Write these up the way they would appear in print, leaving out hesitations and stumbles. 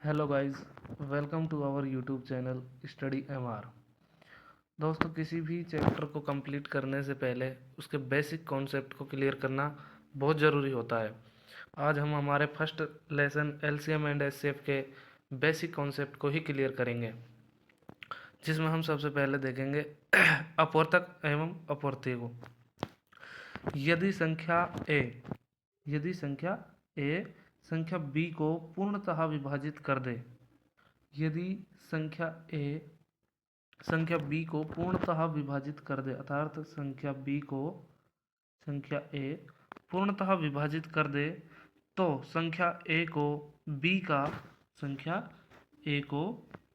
Hello guys, welcome to our YouTube channel study MR. दोस्तों, किसी भी चैप्टर को कंप्लीट करने से पहले उसके बेसिक कॉन्सेप्ट को क्लियर करना बहुत ज़रूरी होता है। आज हम हमारे first lesson LCM and HCF के बेसिक कॉन्सेप्ट को ही क्लियर करेंगे, जिसमें हम सबसे पहले देखेंगे अपवर्तक एवं अपवर्ती को। यदि संख्या ए यदि संख्या बी को पूर्णतः विभाजित कर दे यदि संख्या ए संख्या बी को पूर्णतः विभाजित कर दे अर्थात संख्या ए पूर्णतः विभाजित कर दे, तो संख्या ए को बी का संख्या ए को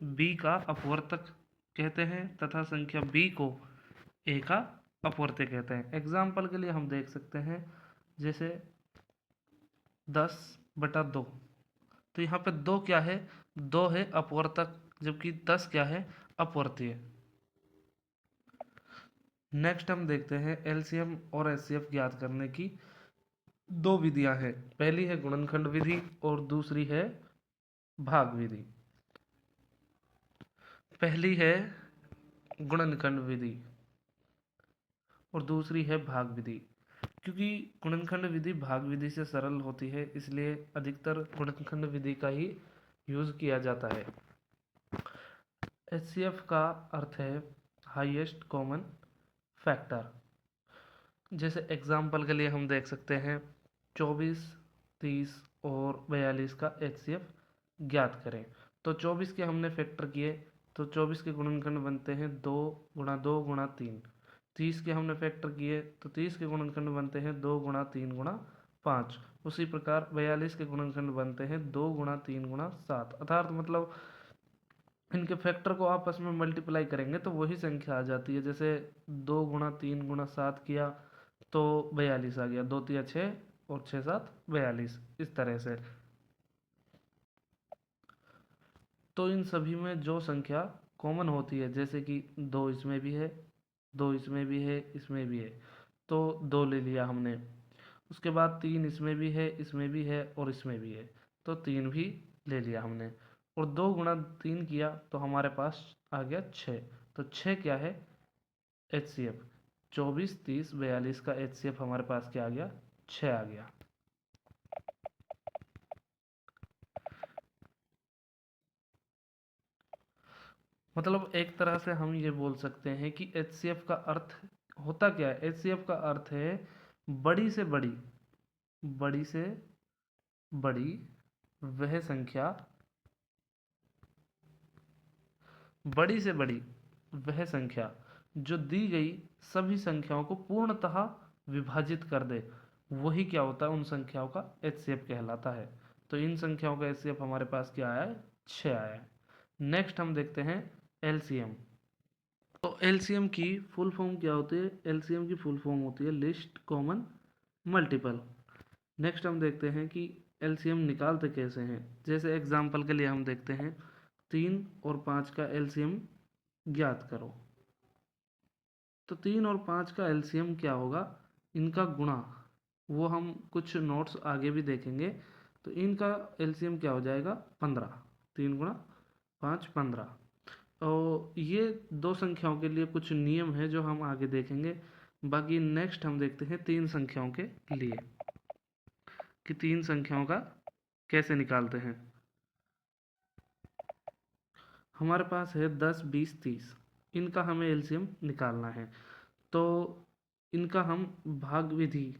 बी का अपवर्तक कहते हैं तथा संख्या बी को ए का अपवर्त्य कहते हैं। एग्जाम्पल के लिए हम देख सकते हैं, जैसे 10/2। तो यहाँ पे 2 क्या है? 2 है अपवर्तक, जबकि 10 क्या है? अपवर्तीय। नेक्स्ट हम देखते हैं एलसीएम और एचसीएफ ज्ञात करने की दो विधियां हैं। पहली है गुणनखंड विधि और दूसरी है भाग विधि। पहली है गुणनखंड विधि और दूसरी है भाग विधि। क्योंकि गुणनखंड विधि भाग विधि से सरल होती है, इसलिए अधिकतर गुणनखंड विधि का ही यूज किया जाता है। एचसीएफ का अर्थ है हाईएस्ट कॉमन फैक्टर। जैसे एग्जाम्पल के लिए हम देख सकते हैं 24, 30 और 42 का एचसीएफ ज्ञात करें। तो 24 के हमने फैक्टर किए तो 24 के गुणनखंड बनते हैं 2 गुणा 2 गुणा 3। 30 के हमने फैक्टर किए तो 30 के गुणनखंड बनते हैं 2 गुणा 3 गुणा 5। उसी प्रकार 42 के गुणनखंड बनते हैं 2 गुणा 3 गुणा 7। अर्थात मतलब इनके फैक्टर को आपस में मल्टीप्लाई करेंगे तो वही संख्या आ जाती है। जैसे 2 गुणा 3 गुणा 7 किया तो 42 आ गया। 2 तिया 6 और 6 7 42, इस तरह से। तो इन सभी में जो संख्या कॉमन होती है, जैसे कि 2 इसमें भी है, 2 इसमें भी है, इसमें भी है, तो 2 ले लिया हमने। उसके बाद 3 इसमें भी है, इसमें भी है और इसमें भी है, तो 3 भी ले लिया हमने। और 2 गुणा 3 किया तो हमारे पास आ गया 6। तो 6 क्या है? एचसीएफ। 24, 30, 42 का एचसीएफ हमारे पास क्या आ गया? 6 आ गया। मतलब एक तरह से हम ये बोल सकते हैं कि एचसीएफ का अर्थ होता क्या है? एचसीएफ का अर्थ है बड़ी से बड़ी बड़ी से बड़ी वह संख्या बड़ी से बड़ी वह संख्या जो दी गई सभी संख्याओं को पूर्णतः विभाजित कर दे, वही क्या होता है? उन संख्याओं का एचसीएफ कहलाता है। तो इन संख्याओं का एचसीएफ हमारे पास क्या आया है? 6 आया है। नेक्स्ट हम देखते हैं एलसीएम। तो एलसीएम की फुल फॉर्म क्या होती है? एलसीएम की फुल फॉर्म होती है लिस्ट कॉमन मल्टीपल। नेक्स्ट हम देखते हैं कि एलसीएम निकालते कैसे हैं। जैसे एग्जांपल के लिए हम देखते हैं 3 और 5 का एलसीएम ज्ञात करो। तो 3 और 5 का एलसीएम क्या होगा? इनका गुणा, वो हम कुछ नोट्स आगे भी देखेंगे। तो इनका एलसीएम क्या हो जाएगा? 15। 3 गुणा 5 15। और ये दो संख्याओं के लिए कुछ नियम है जो हम आगे देखेंगे। बाकी नेक्स्ट हम देखते हैं 3 संख्याओं के लिए कि 3 संख्याओं का कैसे निकालते हैं। हमारे पास है 10, 20, 30। इनका हमें एलसीएम निकालना है। तो इनका हम भाग विधि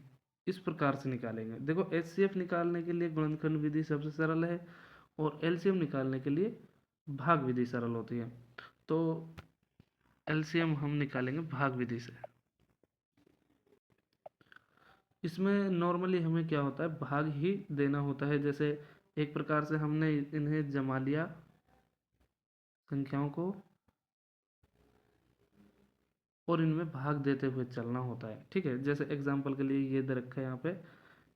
इस प्रकार से निकालेंगे। देखो, एचसीएफ निकालने के लिए गुणनखंड विधि सबसे सरल है और एलसीएम निकालने के लिए भाग विधि सरल होती है। तो एलसीएम हम निकालेंगे भाग विधि से। इसमें नॉर्मली हमें क्या होता है? भाग ही देना होता है। जैसे एक प्रकार से हमने इन्हें जमा लिया संख्याओं को और इनमें भाग देते हुए चलना होता है। ठीक है, जैसे एग्जांपल के लिए ये दे रखा है यहाँ पे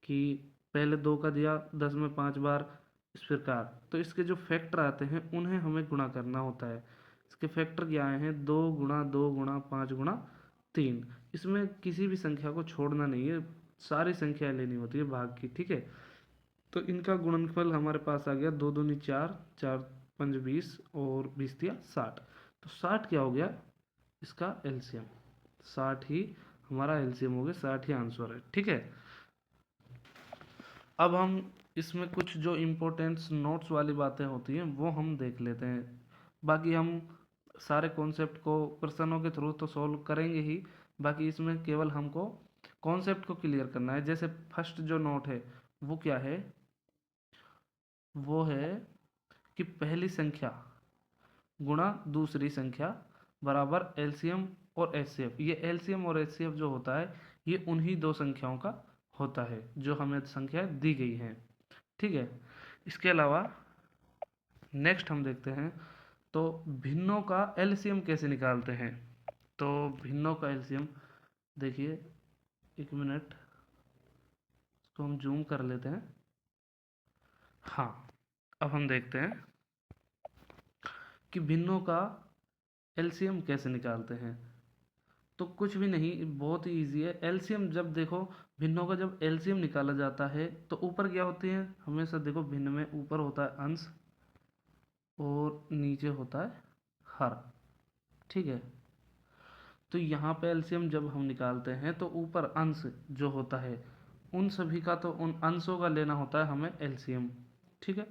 कि पहले 2 का दिया 10 में 5 बार, इस प्रकार। तो इसके जो फैक्टर आते हैं उन्हें हमें गुणा करना होता है। इसके फैक्टर क्या आए हैं? 2 गुणा 2 गुणा 5 गुणा 3। इसमें किसी भी संख्या को छोड़ना नहीं है, सारी संख्याएं लेनी होती है भाग की। ठीक है, तो इनका गुणनफल हमारे पास आ गया, 2 दूनी 4, 4 5 20 और 20 दिया 60। तो 60 क्या हो गया इसका एलसीएम, 60 ही हमारा एलसीएम हो गया, 60 ही आंसर है। ठीक है, अब हम इसमें कुछ जो इम्पोर्टेंट नोट्स वाली बातें होती हैं वो हम देख लेते हैं। बाकी हम सारे कॉन्सेप्ट को प्रश्नों के थ्रू तो सॉल्व करेंगे ही, बाकी इसमें केवल हमको कॉन्सेप्ट को क्लियर करना है। जैसे फर्स्ट जो नोट है वो क्या है, वो है कि पहली संख्या गुणा दूसरी संख्या बराबर एलसीएम और एचसीएफ। ये एलसीएम और एचसीएफ जो होता है ये उन्हीं दो संख्याओं का होता है जो हमें संख्या दी गई हैं। ठीक है, इसके अलावा नेक्स्ट हम देखते हैं तो भिन्नों का एलसीएम कैसे निकालते हैं। तो भिन्नों का एलसीएम देखिए, एक मिनट इसको हम जूम कर लेते हैं। हाँ, अब हम देखते हैं कि भिन्नों का एलसीएम कैसे निकालते हैं। तो कुछ भी नहीं, बहुत ही ईजी है। एलसीएम जब देखो, भिन्नों का जब एलसीएम निकाला जाता है तो ऊपर क्या होती है, हमेशा देखो भिन्न में ऊपर होता है अंश और नीचे होता है हर। ठीक है, तो यहाँ पे एलसीएम जब हम निकालते हैं तो ऊपर अंश जो होता है उन सभी का, तो उन अंशों का लेना होता है हमें एलसीएम। ठीक है,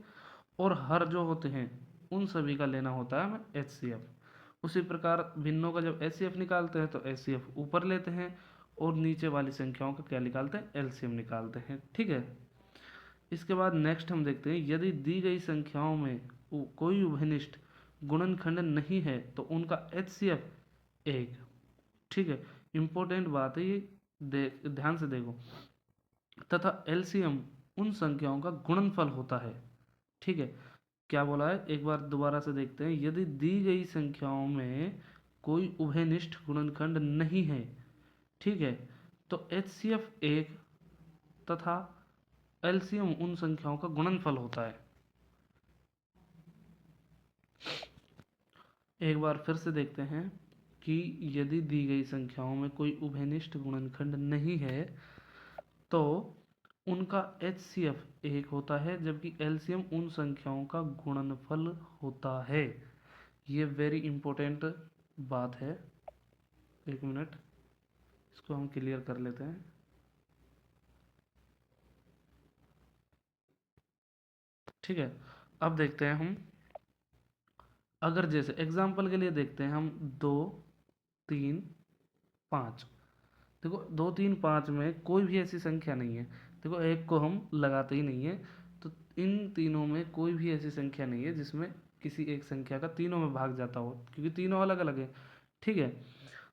और हर जो होते हैं उन सभी का लेना होता है हमें एचसीएफ। उसी प्रकार भिन्नों का जब एचसीएफ निकालते हैं तो एचसीएफ ऊपर लेते हैं और नीचे वाली संख्याओं का क्या निकालते हैं, एलसीएम निकालते हैं। ठीक है, इसके बाद नेक्स्ट हम देखते हैं, यदि दी गई संख्याओं में कोई उभयनिष्ठ गुणनखंड नहीं है तो उनका एचसीएफ 1। ठीक है, इंपॉर्टेंट बात है ये, ध्यान से देखो। तथा एलसीएम उन संख्याओं का गुणनफल होता है। ठीक है, क्या बोला है, एक बार दोबारा से देखते हैं। यदि दी गई संख्याओं में कोई उभयनिष्ठ गुणनखंड नहीं है, ठीक है, तो एचसीएफ 1 तथा एलसीएम उन संख्याओं का गुणनफल होता है। एक बार फिर से देखते हैं कि यदि दी गई संख्याओं में कोई उभयनिष्ठ गुणनखंड नहीं है तो उनका एचसीएफ 1 होता है, जबकि एलसीएम उन संख्याओं का गुणनफल होता है। ये वेरी इंपॉर्टेंट बात है। एक मिनट इसको हम क्लियर कर लेते हैं। ठीक है, अब देखते हैं हम, अगर जैसे एग्जाम्पल के लिए देखते हैं हम 2 3 5। देखो 2 3 5 में कोई भी ऐसी संख्या नहीं है। देखो एक को हम लगाते ही नहीं है, तो इन तीनों में कोई भी ऐसी संख्या नहीं है जिसमें किसी एक संख्या का तीनों में भाग जाता हो, क्योंकि तीनों अलग अलग है। ठीक है,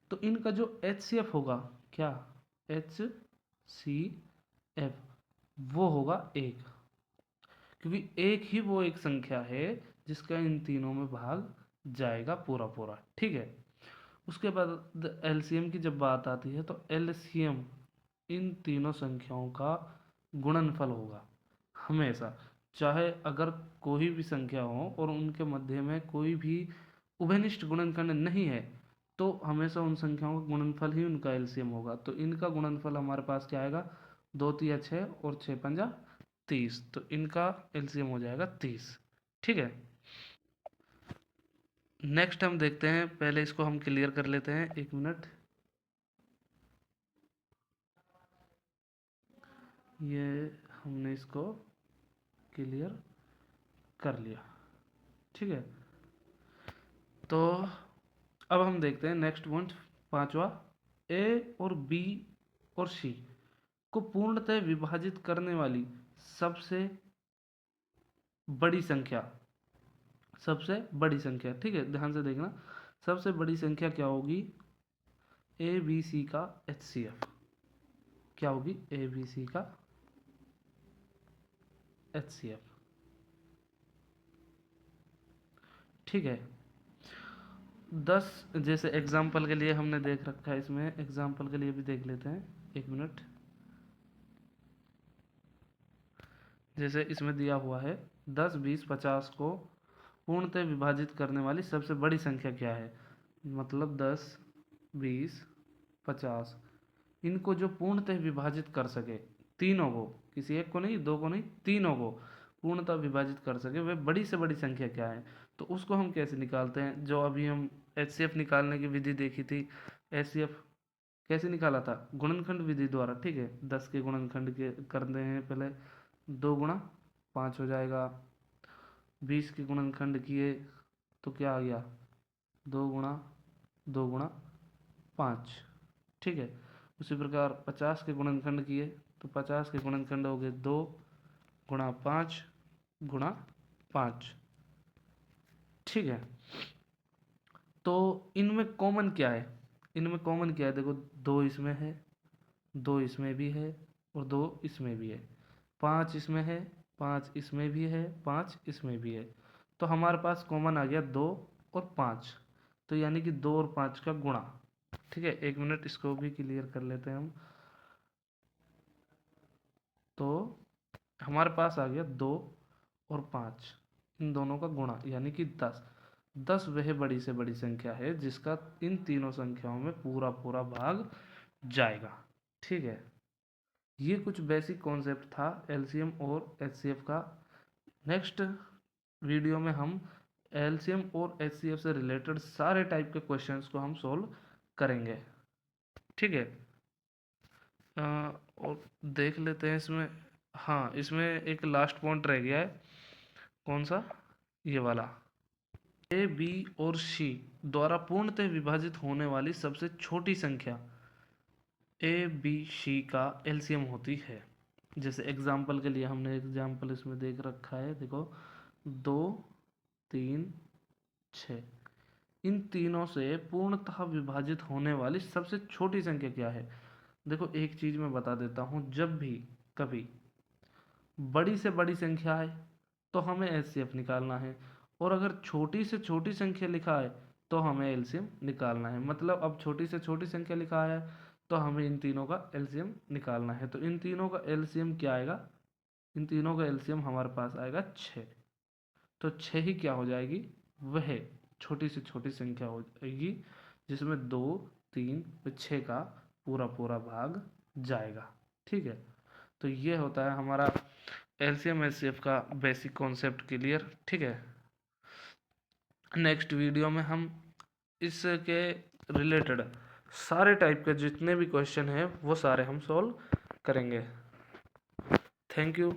तो इनका जो एचसीएफ होगा, क्या एचसीएफ, वो होगा 1, क्योंकि एक ही वो एक संख्या है जिसका इन तीनों में भाग जाएगा पूरा पूरा। ठीक है, उसके बाद एलसीएम की जब बात आती है तो एलसीएम इन तीनों संख्याओं का गुणनफल होगा हमेशा। चाहे अगर कोई भी संख्या हो और उनके मध्य में कोई भी उभयनिष्ठ गुणनखंड नहीं है तो हमेशा उन संख्याओं का गुणनफल ही उनका एलसीएम होगा। तो इनका गुणनफल हमारे पास क्या आएगा, 2 तिया 6 और 6 पंजा 30, तो इनका एलसीएम हो जाएगा 30। ठीक है, नेक्स्ट हम देखते हैं, पहले इसको हम क्लियर कर लेते हैं। एक मिनट, ये हमने इसको क्लियर कर लिया। ठीक है, तो अब हम देखते हैं नेक्स्ट पॉइंट, पांचवा, ए और बी और सी को पूर्णतः विभाजित करने वाली सबसे बड़ी संख्या, सबसे बड़ी संख्या। ठीक है, ध्यान से देखना, सबसे बड़ी संख्या क्या होगी, ए बी सी का एचसीएफ क्या होगी, ए बी सी का एचसीएफ। ठीक है, 10 जैसे एग्जाम्पल के लिए हमने देख रखा है, इसमें एग्जाम्पल के लिए भी देख लेते हैं। एक मिनट, जैसे इसमें दिया हुआ है 10 20 50 को पूर्णतः विभाजित करने वाली सबसे बड़ी संख्या क्या है। मतलब 10 20 50 इनको जो पूर्णतः विभाजित कर सके तीनों को, किसी एक को नहीं, दो को नहीं, तीनों को पूर्णतः विभाजित कर सके वह बड़ी से बड़ी संख्या क्या है। तो उसको हम कैसे निकालते हैं, जो अभी हम एचसीएफ निकालने की विधि देखी थी। एचसीएफ कैसे निकाला था, गुणनखंड विधि द्वारा, ठीक है। 10 के गुणनखंड के करते हैं पहले, 2 गुणा 5 हो जाएगा। 20 के गुणनखंड किए तो क्या आ गया, 2 गुणा 5, ठीक है। उसी प्रकार 50 के गुणनखंड किए तो 50 के गुणनखंड हो गए 2 गुणा 5 गुणा 5, ठीक है। तो इनमें कॉमन क्या है, इनमें कॉमन क्या है, देखो 2 इसमें है, 2 इसमें भी है और 2 इसमें भी है, 5 इसमें है, 5 इसमें भी है, 5 इसमें भी है। तो हमारे पास कॉमन आ गया 2 और 5। तो यानी कि 2 और 5 का गुणा, ठीक है। 1 मिनट इसको भी क्लियर कर लेते हैं हम। तो हमारे पास आ गया 2 और 5, इन दोनों का गुणा यानी कि 10। 10 वह बड़ी से बड़ी संख्या है जिसका इन तीनों संख्याओं में पूरा पूरा भाग जाएगा, ठीक है। ये कुछ बेसिक कॉन्सेप्ट था एलसीएम और एचसीएफ का। नेक्स्ट वीडियो में हम एलसीएम और एचसीएफ से रिलेटेड सारे टाइप के क्वेश्चंस को हम सॉल्व करेंगे, ठीक है। और देख लेते हैं इसमें, हाँ इसमें एक लास्ट पॉइंट रह गया है, कौन सा, ये वाला। ए बी और सी द्वारा पूर्णतः विभाजित होने वाली सबसे छोटी संख्या ए बी सी का एलसीएम होती है। जैसे एग्जाम्पल के लिए हमने एग्जाम्पल इसमें देख रखा है, देखो 2 3 6, इन तीनों से पूर्णतः विभाजित होने वाली सबसे छोटी संख्या क्या है। देखो एक चीज मैं बता देता हूँ, जब भी कभी बड़ी से बड़ी संख्या है तो हमें एचसीएफ निकालना है, और अगर छोटी से छोटी संख्या लिखा है तो हमें एलसीएम निकालना है। मतलब अब छोटी से छोटी संख्या लिखा है तो हमें इन तीनों का एलसीएम निकालना है। तो इन तीनों का एलसीएम क्या आएगा, इन तीनों का एलसीएम हमारे पास आएगा 6। तो 6 ही क्या हो जाएगी, वह छोटी से छोटी संख्या हो जाएगी जिसमें 2 3 6 का पूरा पूरा भाग जाएगा, ठीक है। तो ये होता है हमारा एलसीएम एचसीएफ का बेसिक कॉन्सेप्ट क्लियर, ठीक है। नेक्स्ट वीडियो में हम इसके रिलेटेड सारे टाइप के जितने भी क्वेश्चन हैं वो सारे हम सॉल्व करेंगे। Thank you.